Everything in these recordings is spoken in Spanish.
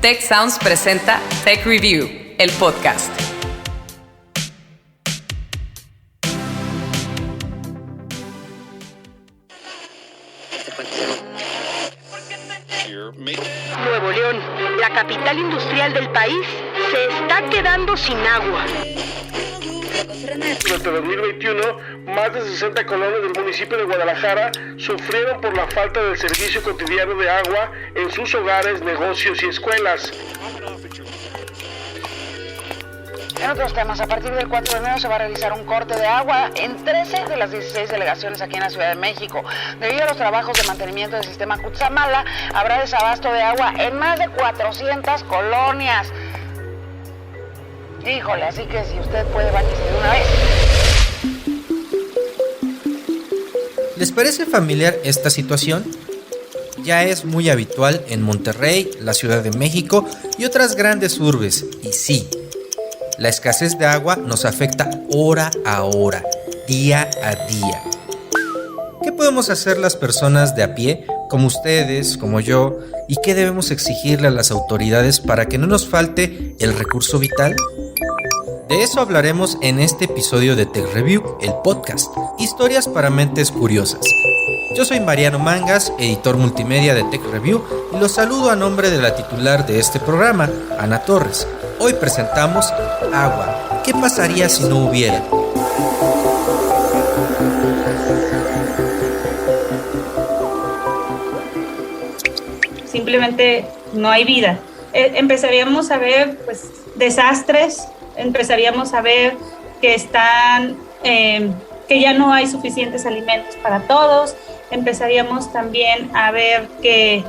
Tech Sounds presenta Tech Review, el podcast. Nuevo León, la capital industrial del país, se está quedando sin agua. Durante 2021, más de 60 colonias del municipio de Guadalajara sufrieron por la falta del servicio cotidiano de agua en sus hogares, negocios y escuelas. En otros temas, a partir del 4 de enero se va a realizar un corte de agua en 13 de las 16 delegaciones aquí en la Ciudad de México. Debido a los trabajos de mantenimiento del sistema Cutzamala, habrá desabasto de agua en más de 400 colonias. Híjole, así que si usted puede, váyase de una vez. ¿Les parece familiar esta situación? Ya es muy habitual en Monterrey, la Ciudad de México y otras grandes urbes. Y sí, la escasez de agua nos afecta hora a hora, día a día. ¿Qué podemos hacer las personas de a pie, como ustedes, como yo, y qué debemos exigirle a las autoridades para que no nos falte el recurso vital? De eso hablaremos en este episodio de Tech Review, el podcast, historias para mentes curiosas. Yo soy Mariano Mangas, editor multimedia de Tech Review, y los saludo a nombre de la titular de este programa, Ana Torres. Hoy presentamos agua. ¿Qué pasaría si no hubiera? Simplemente no hay vida. Empezaríamos a ver desastres, empezaríamos a ver que ya no hay suficientes alimentos para todos, empezaríamos también a ver que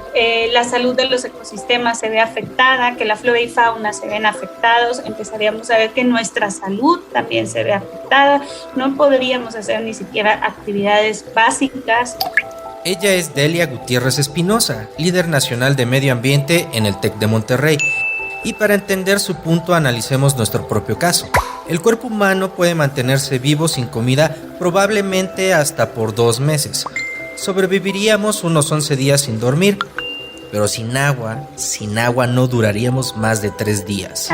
la salud de los ecosistemas se ve afectada, que la flora y fauna se ven afectados, empezaríamos a ver que nuestra salud también se ve afectada, no podríamos hacer ni siquiera actividades básicas. Ella es Delia Gutiérrez Espinosa, líder nacional de medio ambiente en el TEC de Monterrey. Y para entender su punto, analicemos nuestro propio caso. El cuerpo humano puede mantenerse vivo sin comida probablemente hasta por 2 meses. Sobreviviríamos unos 11 días sin dormir, pero sin agua no duraríamos más de 3 días.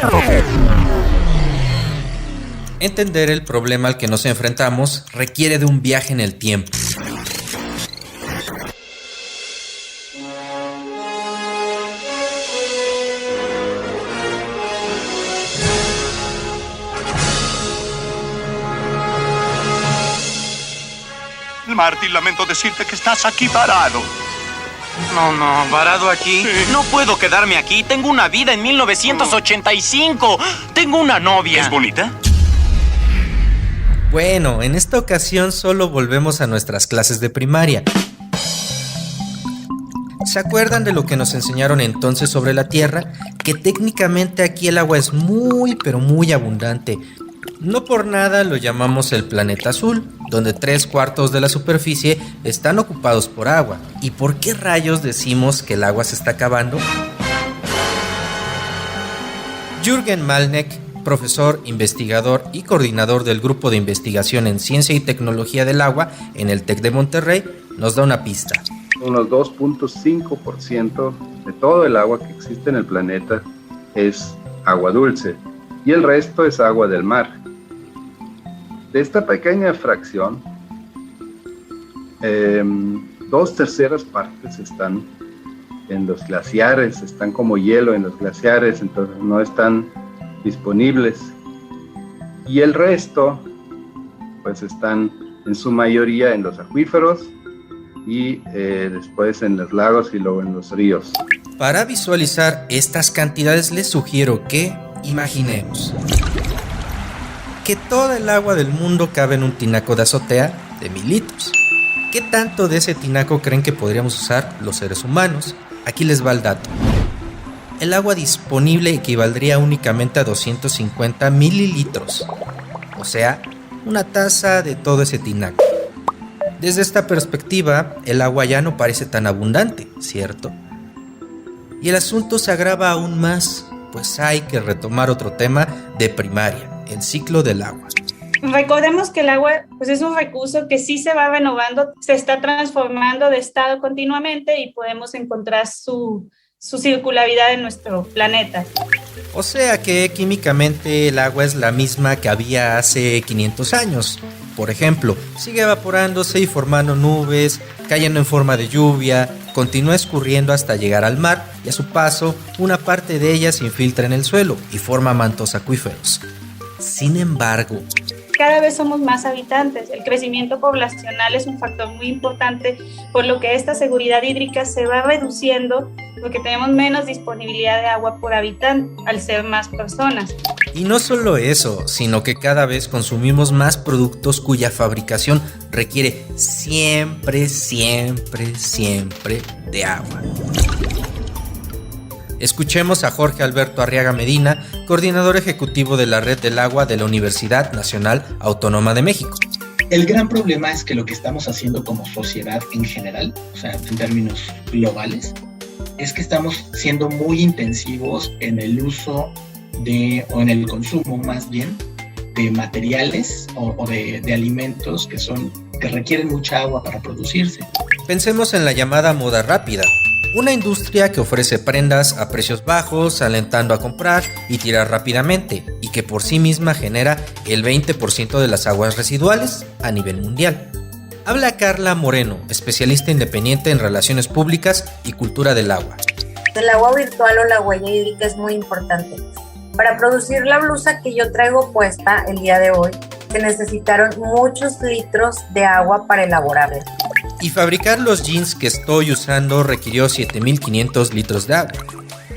Entender el problema al que nos enfrentamos requiere de un viaje en el tiempo. Marty, lamento decirte que estás aquí varado. No, varado aquí. Sí. No puedo quedarme aquí. Tengo una vida en 1985. Tengo una novia. ¿Es bonita? Bueno, en esta ocasión solo volvemos a nuestras clases de primaria. ¿Se acuerdan de lo que nos enseñaron entonces sobre la Tierra? Que técnicamente aquí el agua es muy, pero muy abundante. No por nada lo llamamos el planeta azul, donde 3/4 de la superficie están ocupados por agua. ¿Y por qué rayos decimos que el agua se está acabando? Jürgen Malneck, profesor, investigador y coordinador del Grupo de Investigación en Ciencia y Tecnología del Agua en el TEC de Monterrey, nos da una pista. Unos 2.5% de todo el agua que existe en el planeta es agua dulce y el resto es agua del mar. De esta pequeña fracción, 2/3 partes están en los glaciares, están como hielo en los glaciares, entonces no están disponibles. Y el resto, pues están en su mayoría en los acuíferos y después en los lagos y luego en los ríos. Para visualizar estas cantidades les sugiero que imaginemos que toda el agua del mundo cabe en un tinaco de azotea de 1000 litros. ¿Qué tanto de ese tinaco creen que podríamos usar los seres humanos? Aquí les va el dato. El agua disponible equivaldría únicamente a 250 mililitros, o sea, una taza de todo ese tinaco. Desde esta perspectiva, el agua ya no parece tan abundante, ¿cierto? Y el asunto se agrava aún más, pues hay que retomar otro tema de primaria, el ciclo del agua. Recordemos que el agua es un recurso que sí se va renovando, se está transformando de estado continuamente y podemos encontrar su su circularidad en nuestro planeta. O sea que químicamente el agua es la misma que había hace 500 años. Por ejemplo, sigue evaporándose y formando nubes, cayendo en forma de lluvia, continúa escurriendo hasta llegar al mar y a su paso una parte de ella se infiltra en el suelo y forma mantos acuíferos. Sin embargo, cada vez somos más habitantes. El crecimiento poblacional es un factor muy importante, por lo que esta seguridad hídrica se va reduciendo porque tenemos menos disponibilidad de agua por habitante al ser más personas. Y no solo eso, sino que cada vez consumimos más productos cuya fabricación requiere siempre de agua. Escuchemos a Jorge Alberto Arriaga Medina, coordinador ejecutivo de la Red del Agua de la Universidad Nacional Autónoma de México. El gran problema es que lo que estamos haciendo como sociedad en general, o sea, en términos globales, es que estamos siendo muy intensivos en el uso o en el consumo más bien de materiales o de alimentos que requieren mucha agua para producirse. Pensemos en la llamada moda rápida, una industria que ofrece prendas a precios bajos, alentando a comprar y tirar rápidamente, y que por sí misma genera el 20% de las aguas residuales a nivel mundial. Habla Carla Moreno, especialista independiente en relaciones públicas y cultura del agua. El agua virtual o la huella hídrica es muy importante. Para producir la blusa que yo traigo puesta el día de hoy, se necesitaron muchos litros de agua para elaborarla. Y fabricar los jeans que estoy usando requirió 7.500 litros de agua.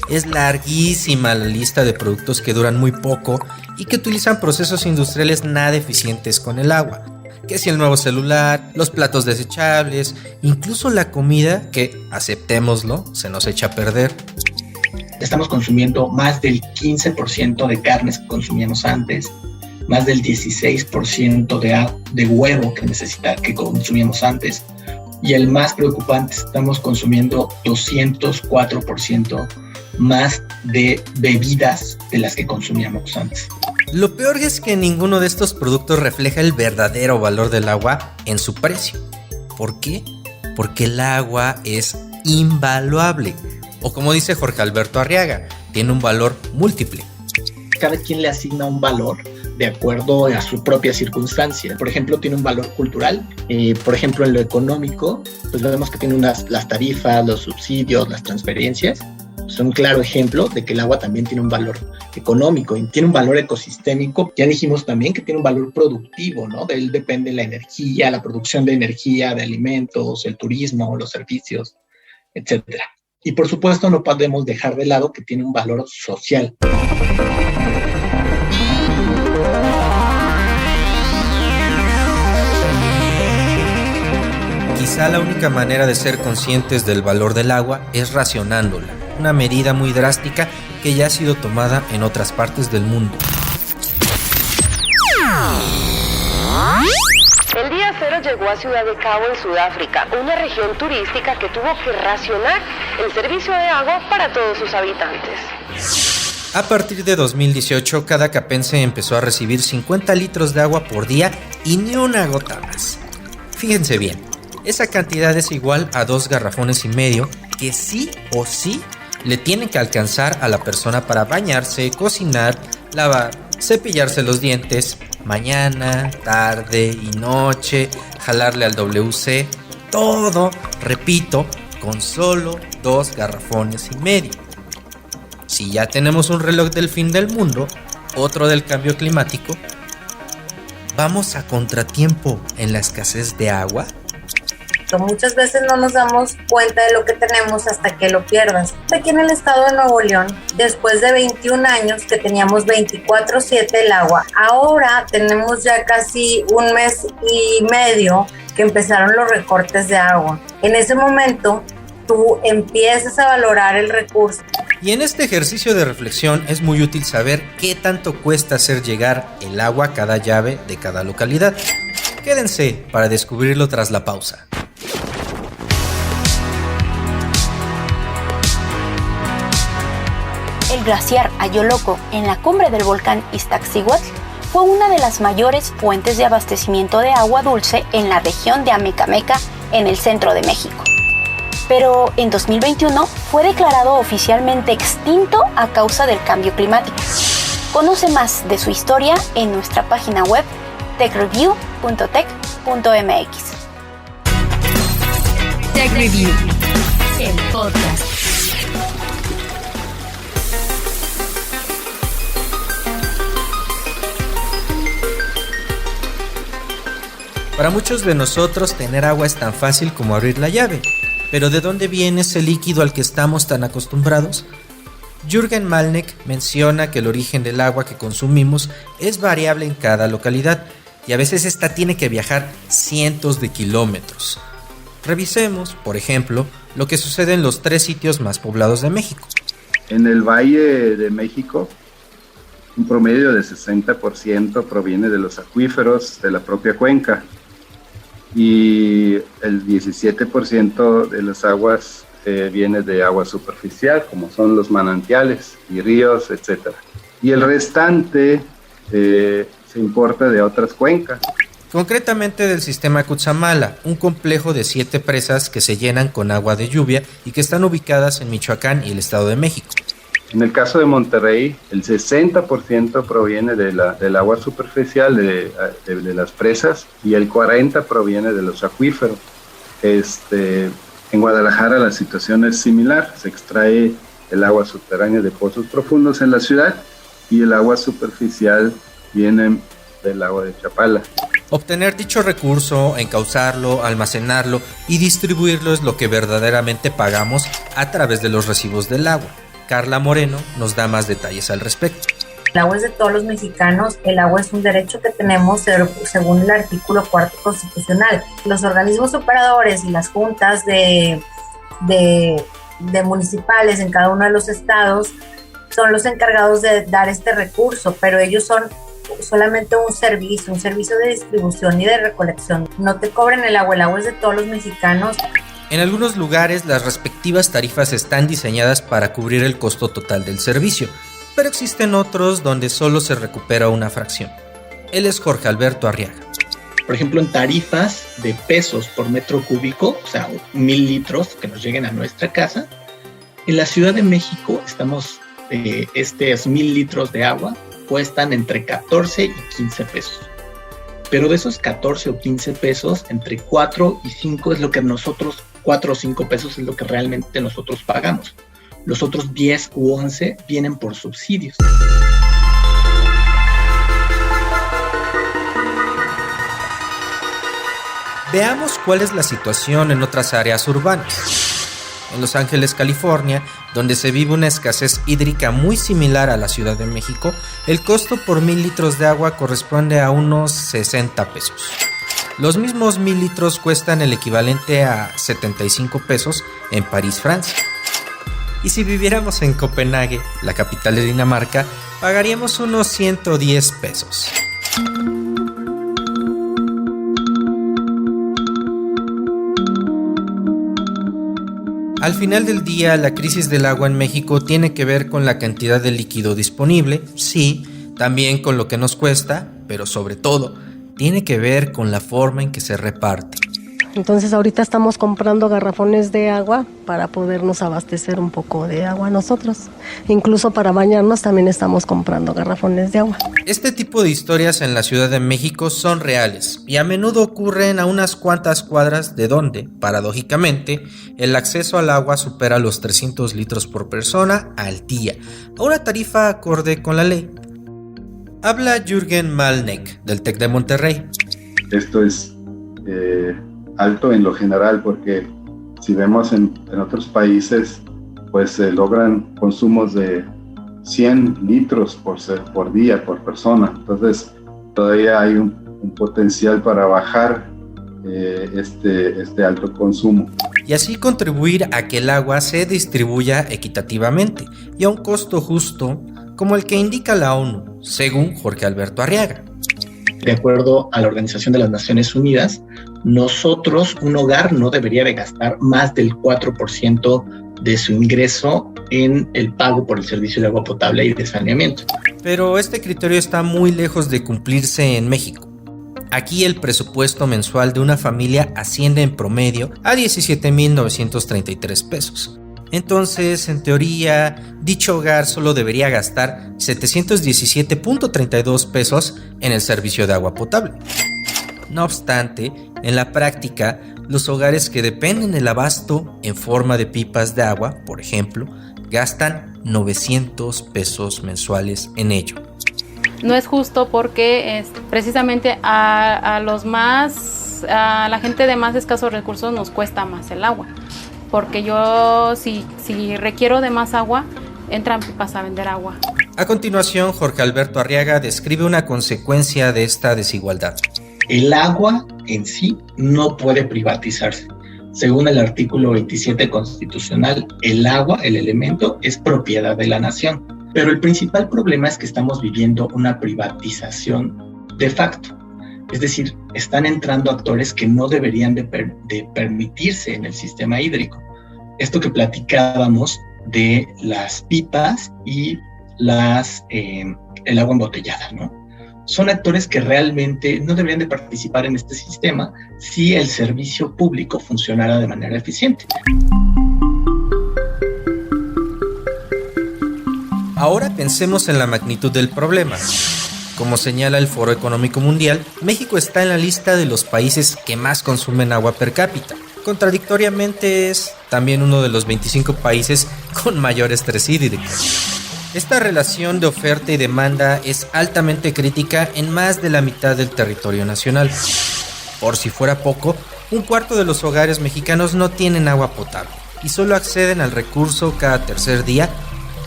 Es larguísima la lista de productos que duran muy poco y que utilizan procesos industriales nada eficientes con el agua. Que si el nuevo celular, los platos desechables, incluso la comida que, aceptémoslo, se nos echa a perder. Estamos consumiendo más del 15% de carnes que consumíamos antes, más del 16% de huevo que consumíamos antes, y el más preocupante, estamos consumiendo 204% más de bebidas de las que consumíamos antes. Lo peor es que ninguno de estos productos refleja el verdadero valor del agua en su precio. ¿Por qué? Porque el agua es invaluable. O como dice Jorge Alberto Arriaga, tiene un valor múltiple. Cada quien le asigna un valor de acuerdo a su propia circunstancia. Por ejemplo, tiene un valor cultural. Por ejemplo, en lo económico, pues vemos que tiene las tarifas, los subsidios, las transferencias. Son un claro ejemplo de que el agua también tiene un valor económico y tiene un valor ecosistémico. Ya dijimos también que tiene un valor productivo, ¿no? De él depende la energía, la producción de energía, de alimentos, el turismo, los servicios, etcétera. Y por supuesto no podemos dejar de lado que tiene un valor social. Quizá la única manera de ser conscientes del valor del agua es racionándola, una medida muy drástica que ya ha sido tomada en otras partes del mundo. El día cero llegó a Ciudad de Cabo en Sudáfrica, una región turística que tuvo que racionar el servicio de agua para todos sus habitantes. A partir de 2018, cada capense empezó a recibir 50 litros de agua por día y ni una gota más. Fíjense bien, esa cantidad es igual a 2 garrafones y medio que sí o sí le tienen que alcanzar a la persona para bañarse, cocinar, lavar, cepillarse los dientes, mañana, tarde y noche, jalarle al WC, todo, repito, con solo 2 garrafones y medio. Si ya tenemos un reloj del fin del mundo, otro del cambio climático, ¿vamos a contratiempo en la escasez de agua? Muchas veces no nos damos cuenta de lo que tenemos hasta que lo pierdas. Aquí en el estado de Nuevo León, después de 21 años que teníamos 24/7 el agua, ahora tenemos ya casi un mes y medio que empezaron los recortes de agua. En ese momento, tú empiezas a valorar el recurso. Y en este ejercicio de reflexión es muy útil saber qué tanto cuesta hacer llegar el agua a cada llave de cada localidad. Quédense para descubrirlo tras la pausa. El glaciar Ayoloco en la cumbre del volcán Iztaccíhuatl fue una de las mayores fuentes de abastecimiento de agua dulce en la región de Amecameca, en el centro de México. pero en 2021 fue declarado oficialmente extinto a causa del cambio climático. Conoce más de su historia en nuestra página web techreview.tech.mx. Tech Review, el podcast. Para muchos de nosotros tener agua es tan fácil como abrir la llave, pero ¿de dónde viene ese líquido al que estamos tan acostumbrados? Jürgen Malneck menciona que el origen del agua que consumimos es variable en cada localidad y a veces esta tiene que viajar cientos de kilómetros. Revisemos, por ejemplo, lo que sucede en los 3 sitios más poblados de México. En el Valle de México, un promedio de 60% proviene de los acuíferos de la propia cuenca y el 17% de las aguas viene de agua superficial, como son los manantiales y ríos, etc. Y el restante se importa de otras cuencas. Concretamente del sistema Cutzamala, un complejo de 7 presas que se llenan con agua de lluvia y que están ubicadas en Michoacán y el Estado de México. En el caso de Monterrey, el 60% proviene del agua superficial de las presas y el 40% proviene de los acuíferos. En Guadalajara la situación es similar, se extrae el agua subterránea de pozos profundos en la ciudad y el agua superficial viene del agua de Chapala. Obtener dicho recurso, encauzarlo, almacenarlo y distribuirlo es lo que verdaderamente pagamos a través de los recibos del agua. Carla Moreno nos da más detalles al respecto. El agua es de todos los mexicanos, el agua es un derecho que tenemos según el artículo 4 constitucional. Los organismos operadores y las juntas de municipales en cada uno de los estados son los encargados de dar este recurso, pero ellos son solamente un servicio de distribución y de recolección. No te cobran el agua es de todos los mexicanos. En algunos lugares las respectivas tarifas están diseñadas para cubrir el costo total del servicio, pero existen otros donde solo se recupera una fracción. Él es Jorge Alberto Arriaga. Por ejemplo, en tarifas de pesos por metro cúbico, o sea, 1,000 litros que nos lleguen a nuestra casa, en la Ciudad de México estamos, estos 1,000 litros de agua cuestan entre 14 y 15 pesos. Pero de esos 14 o 15 pesos, entre 4 y 5 es lo que nosotros, 4 o 5 pesos es lo que realmente nosotros pagamos. Los otros 10 u 11 vienen por subsidios. Veamos cuál es la situación en otras áreas urbanas. En Los Ángeles, California, donde se vive una escasez hídrica muy similar a la Ciudad de México, el costo por 1,000 litros de agua corresponde a unos 60 pesos. Los mismos 1,000 litros cuestan el equivalente a 75 pesos en París, Francia. Y si viviéramos en Copenhague, la capital de Dinamarca, pagaríamos unos 110 pesos. Al final del día, la crisis del agua en México tiene que ver con la cantidad de líquido disponible, sí, también con lo que nos cuesta, pero sobre todo, tiene que ver con la forma en que se reparte. Entonces ahorita estamos comprando garrafones de agua para podernos abastecer un poco de agua nosotros. Incluso para bañarnos también estamos comprando garrafones de agua. Este tipo de historias en la Ciudad de México son reales y a menudo ocurren a unas cuantas cuadras de donde, paradójicamente, el acceso al agua supera los 300 litros por persona al día, a una tarifa acorde con la ley. Habla Jürgen Malneck, del TEC de Monterrey. Esto es alto en lo general, porque si vemos en otros países, pues se logran consumos de 100 litros por día, por persona. Entonces todavía hay un potencial para bajar este alto consumo. Y así contribuir a que el agua se distribuya equitativamente y a un costo justo, como el que indica la ONU, según Jorge Alberto Arriaga. De acuerdo a la Organización de las Naciones Unidas, nosotros, un hogar no debería de gastar más del 4% de su ingreso en el pago por el servicio de agua potable y de saneamiento. Pero este criterio está muy lejos de cumplirse en México. Aquí el presupuesto mensual de una familia asciende en promedio a 17,933 pesos. Entonces, en teoría, dicho hogar solo debería gastar 717.32 pesos en el servicio de agua potable. No obstante, en la práctica, los hogares que dependen del abasto en forma de pipas de agua, por ejemplo, gastan 900 pesos mensuales en ello. No es justo porque precisamente a la gente de más escasos recursos nos cuesta más el agua. Porque yo, si requiero de más agua, entran pipas a vender agua. A continuación, Jorge Alberto Arriaga describe una consecuencia de esta desigualdad. El agua en sí no puede privatizarse. Según el artículo 27 constitucional, el agua, el elemento, es propiedad de la nación. Pero el principal problema es que estamos viviendo una privatización de facto. Es decir, están entrando actores que no deberían de permitirse en el sistema hídrico. Esto que platicábamos de las pipas y el agua embotellada, ¿no? Son actores que realmente no deberían de participar en este sistema si el servicio público funcionara de manera eficiente. Ahora pensemos en la magnitud del problema. Como señala el Foro Económico Mundial, México está en la lista de los países que más consumen agua per cápita. Contradictoriamente es también uno de los 25 países con mayor estrés hídrico. Esta relación de oferta y demanda es altamente crítica en más de la mitad del territorio nacional. Por si fuera poco, un cuarto de los hogares mexicanos no tienen agua potable y solo acceden al recurso cada tercer día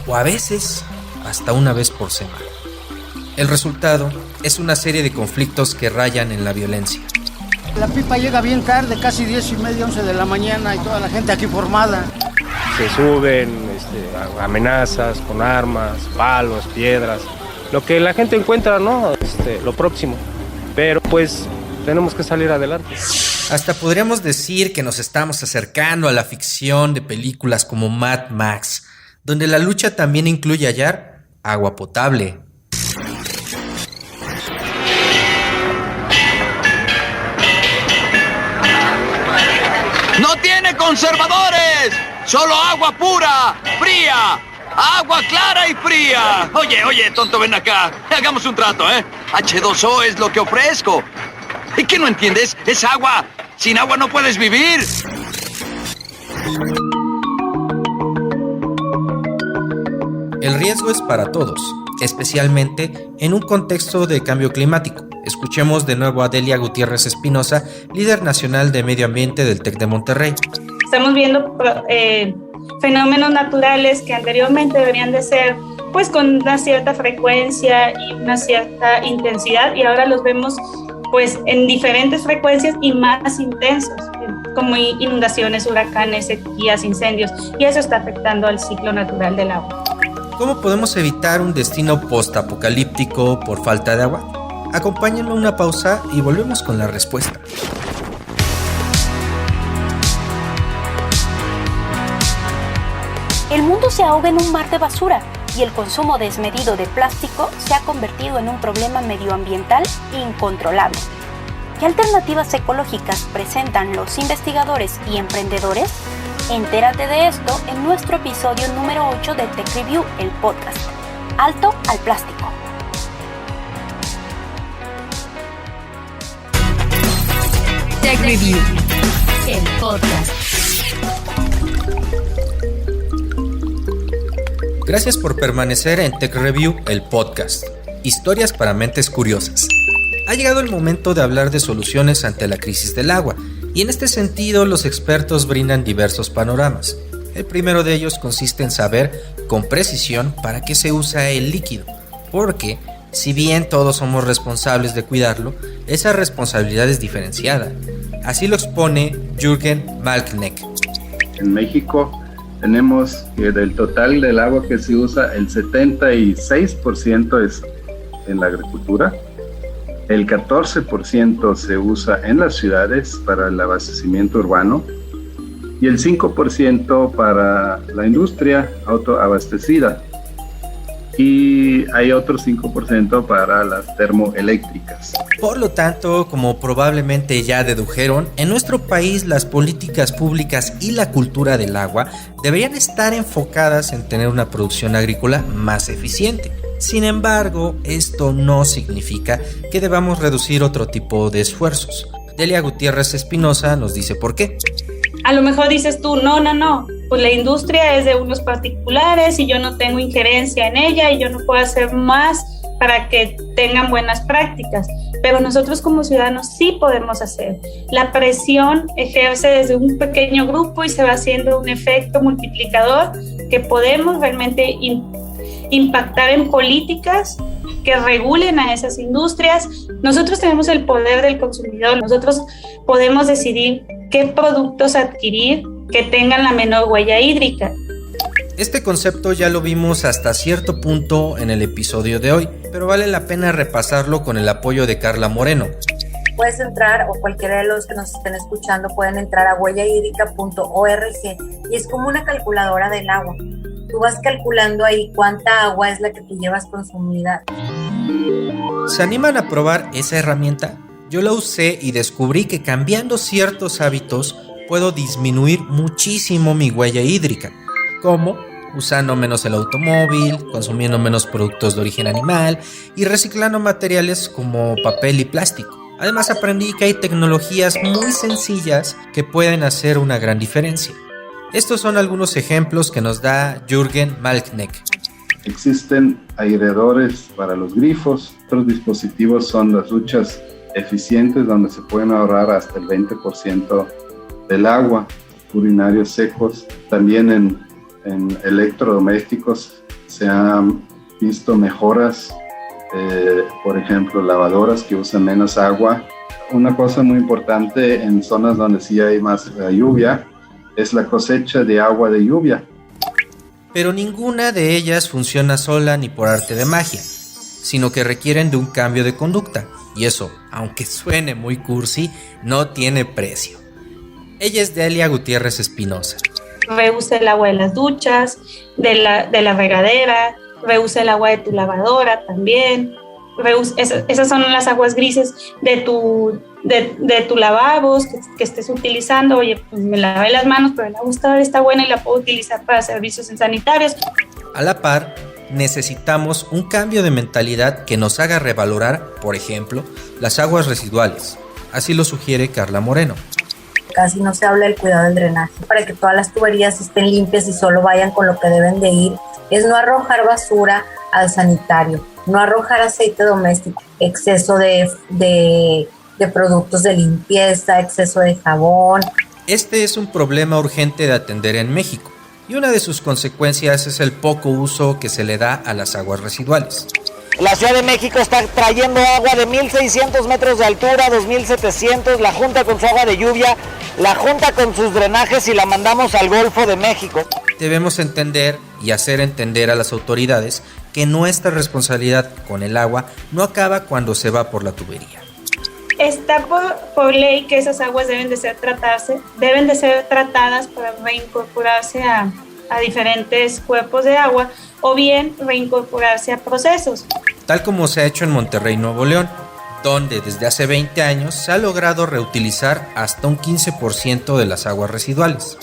o a veces hasta una vez por semana. El resultado es una serie de conflictos que rayan en la violencia. La pipa llega bien tarde, casi 10:30, 11 de la mañana y toda la gente aquí formada. Se suben amenazas con armas, palos, piedras, lo que la gente encuentra, ¿no? Lo próximo. Pero pues tenemos que salir adelante. Hasta podríamos decir que nos estamos acercando a la ficción de películas como Mad Max, donde la lucha también incluye hallar agua potable. ¡No tiene conservadores! ¡Solo agua pura, fría! ¡Agua clara y fría! Oye, tonto, ven acá. Hagamos un trato, ¿eh? H2O es lo que ofrezco. ¿Y qué no entiendes? ¡Es agua! ¡Sin agua no puedes vivir! El riesgo es para todos, especialmente en un contexto de cambio climático. Escuchemos de nuevo a Delia Gutiérrez Espinosa, líder nacional de medio ambiente del TEC de Monterrey. Estamos viendo fenómenos naturales que anteriormente deberían de ser pues con una cierta frecuencia y una cierta intensidad, y ahora los vemos pues en diferentes frecuencias y más intensos, como inundaciones, huracanes, sequías, incendios, y eso está afectando al ciclo natural del agua. ¿Cómo podemos evitar un destino postapocalíptico por falta de agua? Acompáñenme a una pausa y volvemos con la respuesta. El mundo se ahoga en un mar de basura y el consumo desmedido de plástico se ha convertido en un problema medioambiental incontrolable. ¿Qué alternativas ecológicas presentan los investigadores y emprendedores? Entérate de esto en nuestro episodio número 8 de Tech Review, el podcast. Alto al plástico. Tech Review, el podcast. Gracias por permanecer en Tech Review, el podcast. Historias para mentes curiosas. Ha llegado el momento de hablar de soluciones ante la crisis del agua, y en este sentido los expertos brindan diversos panoramas. El primero de ellos consiste en saber con precisión para qué se usa el líquido, porque si bien todos somos responsables de cuidarlo, esa responsabilidad es diferenciada. Así lo expone Jürgen Malknecht. En México tenemos que del total del agua que se usa, el 76% es en la agricultura, el 14% se usa en las ciudades para el abastecimiento urbano y el 5% para la industria autoabastecida. y hay otro 5% para las termoeléctricas. Por lo tanto, como probablemente ya dedujeron, en nuestro país las políticas públicas y la cultura del agua deberían estar enfocadas en tener una producción agrícola más eficiente. Sin embargo, esto no significa que debamos reducir otro tipo de esfuerzos. Delia Gutiérrez Espinosa nos dice por qué. A lo mejor dices tú, no, pues la industria es de unos particulares y yo no tengo injerencia en ella y yo no puedo hacer más para que tengan buenas prácticas, pero nosotros como ciudadanos sí podemos hacer. La presión ejerce desde un pequeño grupo y se va haciendo un efecto multiplicador que podemos realmente impactar en políticas que regulen a esas industrias. Nosotros tenemos el poder del consumidor, nosotros podemos decidir qué productos adquirir que tengan la menor huella hídrica. Este concepto ya lo vimos hasta cierto punto en el episodio de hoy, pero vale la pena repasarlo con el apoyo de Carla Moreno. Puedes entrar, o cualquiera de los que nos estén escuchando pueden entrar a huellahídrica.org y es como una calculadora del agua. Tú vas calculando ahí cuánta agua es la que tú llevas consumida. ¿Se animan a probar esa herramienta? Yo la usé y descubrí que cambiando ciertos hábitos puedo disminuir muchísimo mi huella hídrica. ¿Cómo? Usando menos el automóvil, consumiendo menos productos de origen animal y reciclando materiales como papel y plástico. Además aprendí que hay tecnologías muy sencillas que pueden hacer una gran diferencia. Estos son algunos ejemplos que nos da Jürgen Malknecht. Existen aireadores para los grifos. Otros dispositivos son las duchas eficientes donde se pueden ahorrar hasta el 20% del agua. Urinarios secos. También en electrodomésticos se han visto mejoras. Por ejemplo, lavadoras que usan menos agua. Una cosa muy importante en zonas donde sí hay más lluvia es la cosecha de agua de lluvia. Pero ninguna de ellas funciona sola ni por arte de magia, sino que requieren de un cambio de conducta. Y eso, aunque suene muy cursi, no tiene precio. Ella es Delia Gutiérrez Espinosa. Reusa el agua de las duchas, de la regadera, reusa el agua de tu lavadora también. Esas son las aguas grises de tu lavabo que estés utilizando. Oye, pues me lavé las manos, pero el agua está buena y la puedo utilizar para servicios sanitarios. A la par, necesitamos un cambio de mentalidad que nos haga revalorar, por ejemplo, las aguas residuales. Así lo sugiere Carla Moreno. Casi no se habla del cuidado del drenaje para que todas las tuberías estén limpias y solo vayan con lo que deben de ir. Es no arrojar basura al sanitario, no arrojar aceite doméstico, exceso de productos de limpieza, exceso de jabón. Este es un problema urgente de atender en México y una de sus consecuencias es el poco uso que se le da a las aguas residuales. La Ciudad de México está trayendo agua de 1,600 metros de altura, 2,700, la junta con su agua de lluvia, la junta con sus drenajes y la mandamos al Golfo de México. Debemos entender y hacer entender a las autoridades que nuestra responsabilidad con el agua no acaba cuando se va por la tubería. Está por ley que esas aguas deben de ser tratadas para reincorporarse a diferentes cuerpos de agua o bien reincorporarse a procesos. Tal como se ha hecho en Monterrey, Nuevo León, donde desde hace 20 años se ha logrado reutilizar hasta un 15% de las aguas residuales.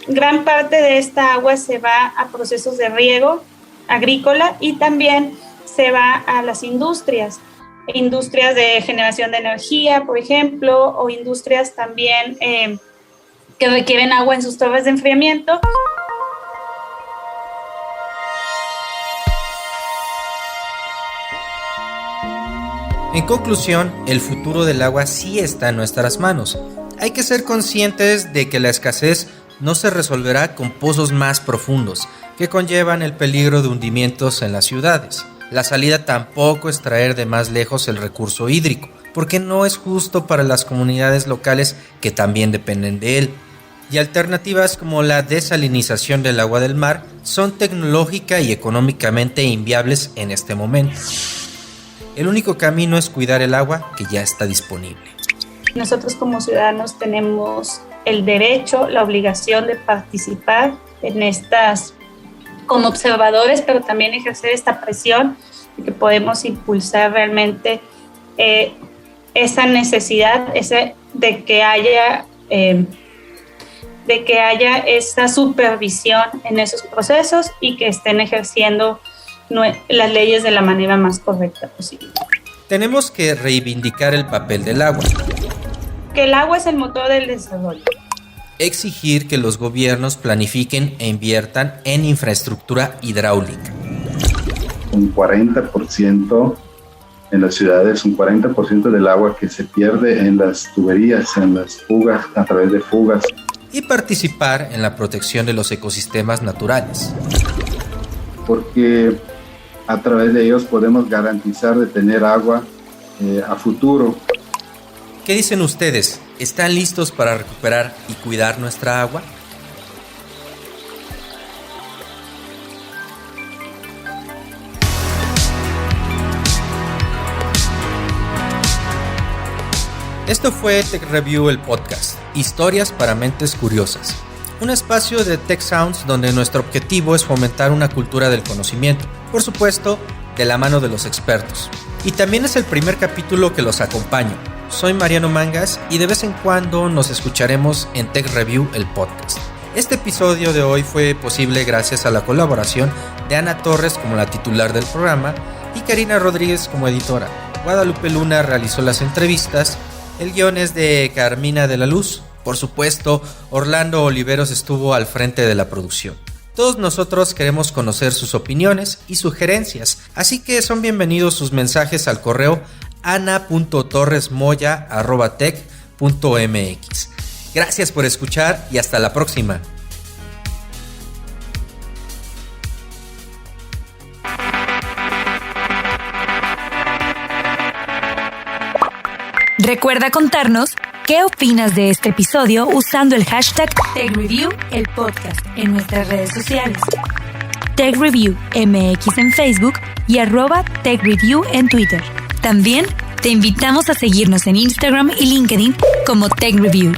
Gran parte de esta agua se va a procesos de riego agrícola y también se va a las industrias de generación de energía, por ejemplo, o industrias también que requieren agua en sus torres de enfriamiento. En conclusión, el futuro del agua sí está en nuestras manos. Hay que ser conscientes de que la escasez no se resolverá con pozos más profundos, que conllevan el peligro de hundimientos en las ciudades. La salida tampoco es traer de más lejos el recurso hídrico, porque no es justo para las comunidades locales que también dependen de él. Y alternativas como la desalinización del agua del mar son tecnológica y económicamente inviables en este momento. El único camino es cuidar el agua que ya está disponible. Nosotros como ciudadanos tenemos el derecho, la obligación de participar en estas como observadores, pero también ejercer esta presión de que podemos impulsar realmente esa necesidad de que haya esa supervisión en esos procesos y que estén ejerciendo las leyes de la manera más correcta posible. Tenemos que reivindicar el papel del agua. Que el agua es el motor del desarrollo. Exigir que los gobiernos planifiquen e inviertan en infraestructura hidráulica. Un 40% en las ciudades, un 40% del agua que se pierde en las tuberías, en las fugas, a través de fugas. Y participar en la protección de los ecosistemas naturales. Porque a través de ellos podemos garantizar de tener agua a futuro. ¿Qué dicen ustedes? ¿Están listos para recuperar y cuidar nuestra agua? Esto fue Tech Review, el podcast, historias para mentes curiosas. Un espacio de Tech Sounds donde nuestro objetivo es fomentar una cultura del conocimiento, por supuesto, de la mano de los expertos. Y también es el primer capítulo que los acompaño. Soy Mariano Mangas y de vez en cuando nos escucharemos en Tech Review, el podcast. Este episodio de hoy fue posible gracias a la colaboración de Ana Torres como la titular del programa y Karina Rodríguez como editora. Guadalupe Luna realizó las entrevistas. El guión es de Carmina de la Luz. Por supuesto, Orlando Oliveros estuvo al frente de la producción. Todos nosotros queremos conocer sus opiniones y sugerencias, así que son bienvenidos sus mensajes al correo ana.torresmoya@tech.mx. Gracias por escuchar y hasta la próxima. Recuerda contarnos qué opinas de este episodio usando el hashtag TechReview, el podcast, en nuestras redes sociales. TechReview MX en Facebook y @TechReview en Twitter. También te invitamos a seguirnos en Instagram y LinkedIn como TechReview.